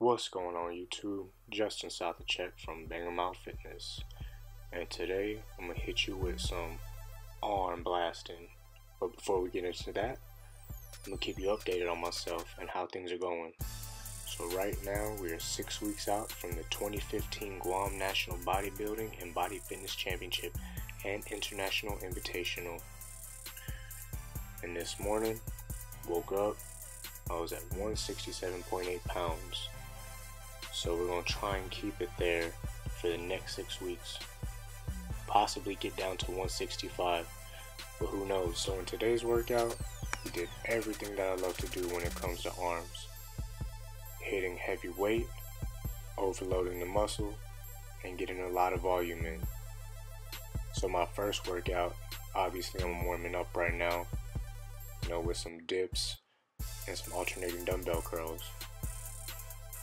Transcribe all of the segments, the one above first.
What's going on YouTube? Justin Southachek from Bangemout Fitness, and today I'm gonna hit you with some arm blasting. But before we get into that, I'm gonna keep you updated on myself and how things are going. So right now we are 6 weeks out from the 2015 Guam National Bodybuilding and Body Fitness Championship and International Invitational. And this morning, woke up, I was at 167.8 pounds. So we're going to try and keep it there for the next 6 weeks. Possibly get down to 165, but who knows. So in today's workout, we did everything that I love to do when it comes to arms. Hitting heavy weight, overloading the muscle, and getting a lot of volume in. So my first workout, obviously I'm warming up right now, with some dips and some alternating dumbbell curls.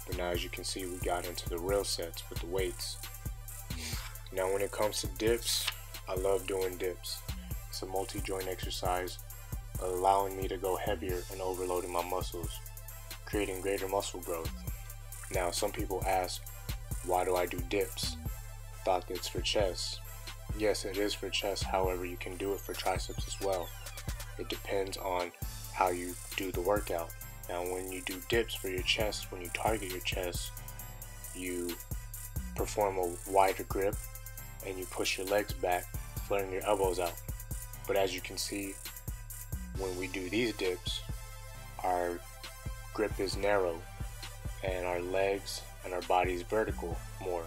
But now as you can see, we got into the real sets with the weights. Now when it comes to dips, I love doing dips. It's a multi-joint exercise allowing me to go heavier and overloading my muscles, creating greater muscle growth. Now some people ask, why do I do dips? I thought it's for chest. Yes, it is for chest, however you can do it for triceps as well. It depends on how you do the workout. Now when you do dips for your chest, when you target your chest, you perform a wider grip and you push your legs back, flaring your elbows out. But as you can see, when we do these dips, our grip is narrow and our legs and our body is vertical more.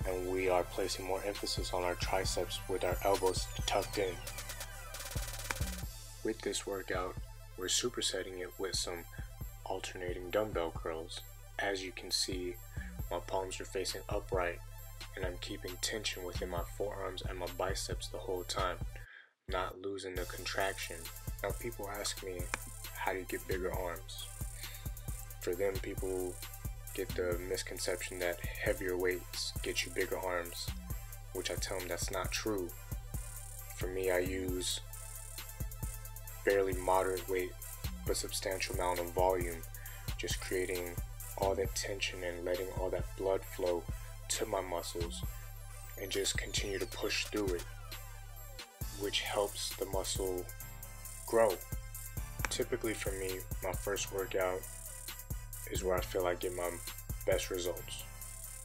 And we are placing more emphasis on our triceps with our elbows tucked in. With this workout, we're supersetting it with some alternating dumbbell curls. As you can see, my palms are facing upright and I'm keeping tension within my forearms and my biceps the whole time, not losing the contraction. Now people ask me, how do you get bigger arms? For them, people get the misconception that heavier weights get you bigger arms, which I tell them that's not true. For me, I use fairly moderate weight but substantial amount of volume, just creating all that tension and letting all that blood flow to my muscles and just continue to push through it, which helps the muscle grow. Typically for me, my first workout is where I feel I get my best results.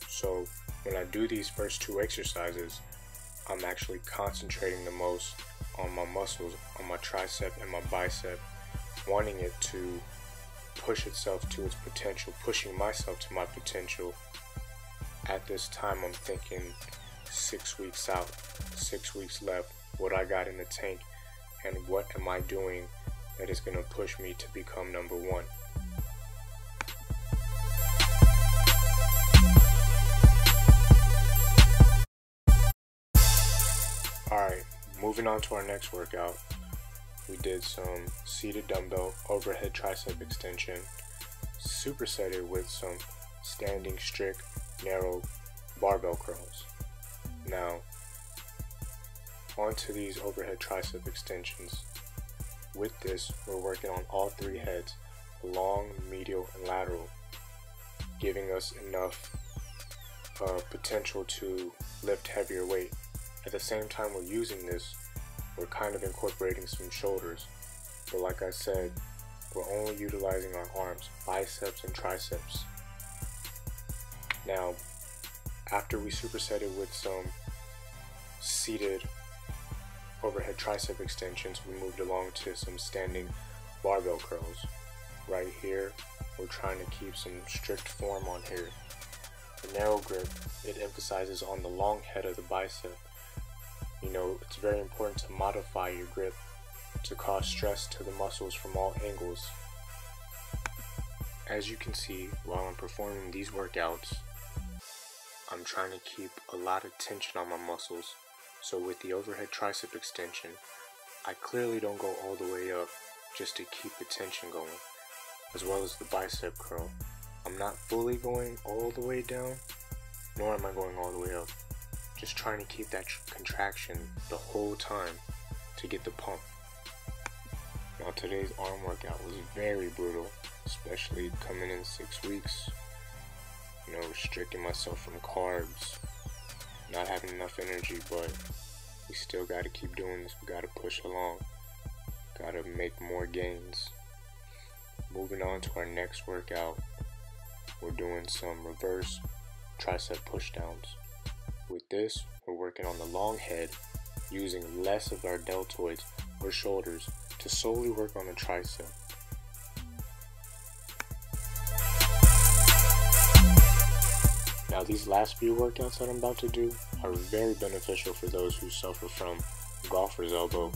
So when I do these first two exercises, I'm actually concentrating the most on my muscles, on my tricep and my bicep, wanting it to push itself to its potential, pushing myself to my potential. At this time, I'm thinking 6 weeks out, 6 weeks left, what I got in the tank, and what am I doing that is going to push me to become number one. Alright, moving on to our next workout. We did some seated dumbbell overhead tricep extension, supersetted with some standing strict narrow barbell curls. Now, onto these overhead tricep extensions. With this, we're working on all three heads, long, medial, and lateral, giving us enough potential to lift heavier weight. At the same time we're using this, we're kind of incorporating some shoulders, but like I said, we're only utilizing our arms, biceps and triceps. Now, after we supersetted with some seated overhead tricep extensions, we moved along to some standing barbell curls. Right here, we're trying to keep some strict form on here. The narrow grip, it emphasizes on the long head of the bicep. It's very important to modify your grip to cause stress to the muscles from all angles. As you can see, while I'm performing these workouts, I'm trying to keep a lot of tension on my muscles. So with the overhead tricep extension, I clearly don't go all the way up just to keep the tension going, as well as the bicep curl. I'm not fully going all the way down, nor am I going all the way up. Just trying to keep that contraction the whole time to get the pump. Now today's arm workout was very brutal, especially coming in 6 weeks. restricting myself from carbs, not having enough energy, but we still gotta keep doing this. We gotta push along, gotta make more gains. Moving on to our next workout, we're doing some reverse tricep pushdowns. With this, we're working on the long head, using less of our deltoids or shoulders to solely work on the tricep. Now these last few workouts that I'm about to do are very beneficial for those who suffer from golfer's elbow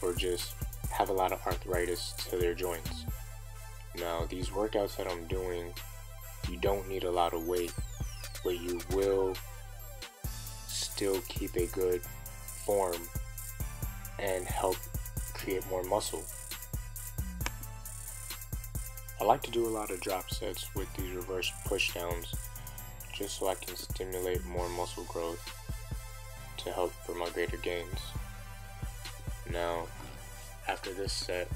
or just have a lot of arthritis to their joints. Now these workouts that I'm doing, you don't need a lot of weight, but you will still keep a good form and help create more muscle. I like to do a lot of drop sets with these reverse pushdowns just so I can stimulate more muscle growth to help for my greater gains. Now, after this set,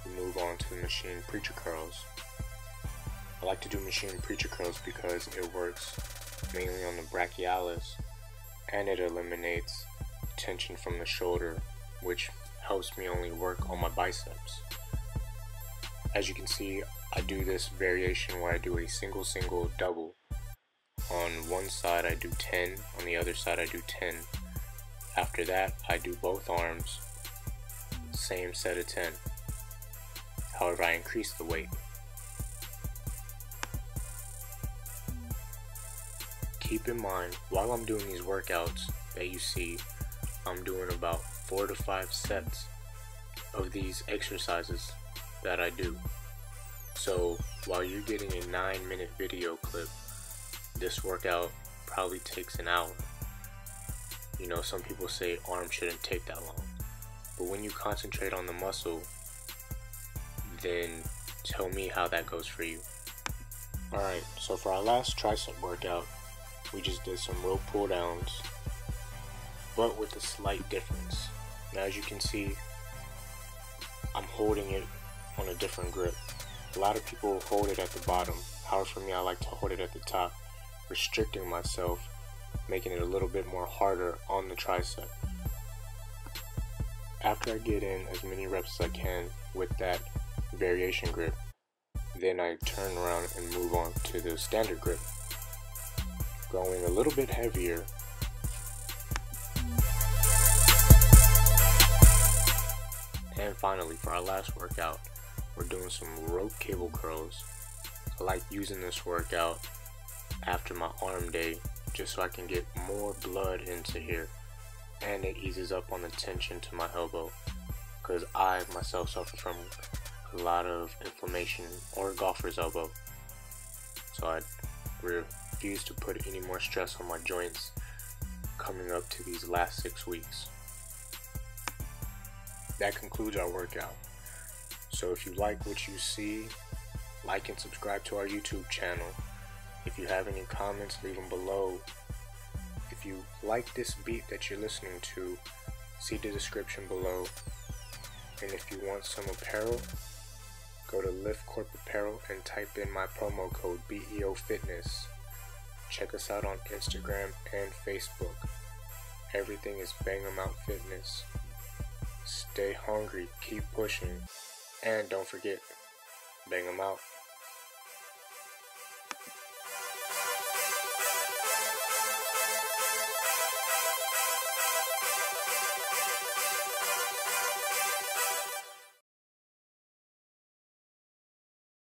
we move on to the machine preacher curls. I like to do machine preacher curls because it works mainly on the brachialis and it eliminates tension from the shoulder, which helps me only work on my biceps. As you can see, I do this variation where I do a single double. On one side I do 10, on the other side I do 10. After that I do both arms, same set of 10. However, I increase the weight. Keep in mind, while I'm doing these workouts that you see, I'm doing about 4 to 5 sets of these exercises that I do. So while you're getting a 9-minute video clip, this workout probably takes an hour. Some people say arms shouldn't take that long, but when you concentrate on the muscle, then tell me how that goes for you. Alright, so for our last tricep workout, we just did some rope pull downs, but with a slight difference. Now as you can see, I'm holding it on a different grip. A lot of people hold it at the bottom. However, for me, I like to hold it at the top, restricting myself, making it a little bit more harder on the tricep. After I get in as many reps as I can with that variation grip, then I turn around and move on to the standard grip, going a little bit heavier. And finally, for our last workout, we're doing some rope cable curls. I like using this workout after my arm day just so I can get more blood into here, and it eases up on the tension to my elbow because I myself suffer from a lot of inflammation or golfer's elbow, so I refuse to put any more stress on my joints coming up to these last 6 weeks. That concludes our workout. So if you like what you see, like and subscribe to our YouTube channel. If you have any comments, leave them below. If you like this beat that you're listening to, see the description below. And if you want some apparel, go to Lift Corp Apparel and type in my promo code BEO Fitness. Check us out on Instagram and Facebook. Everything is Bangemout Fitness. Stay hungry, keep pushing, and don't forget, bang 'em out.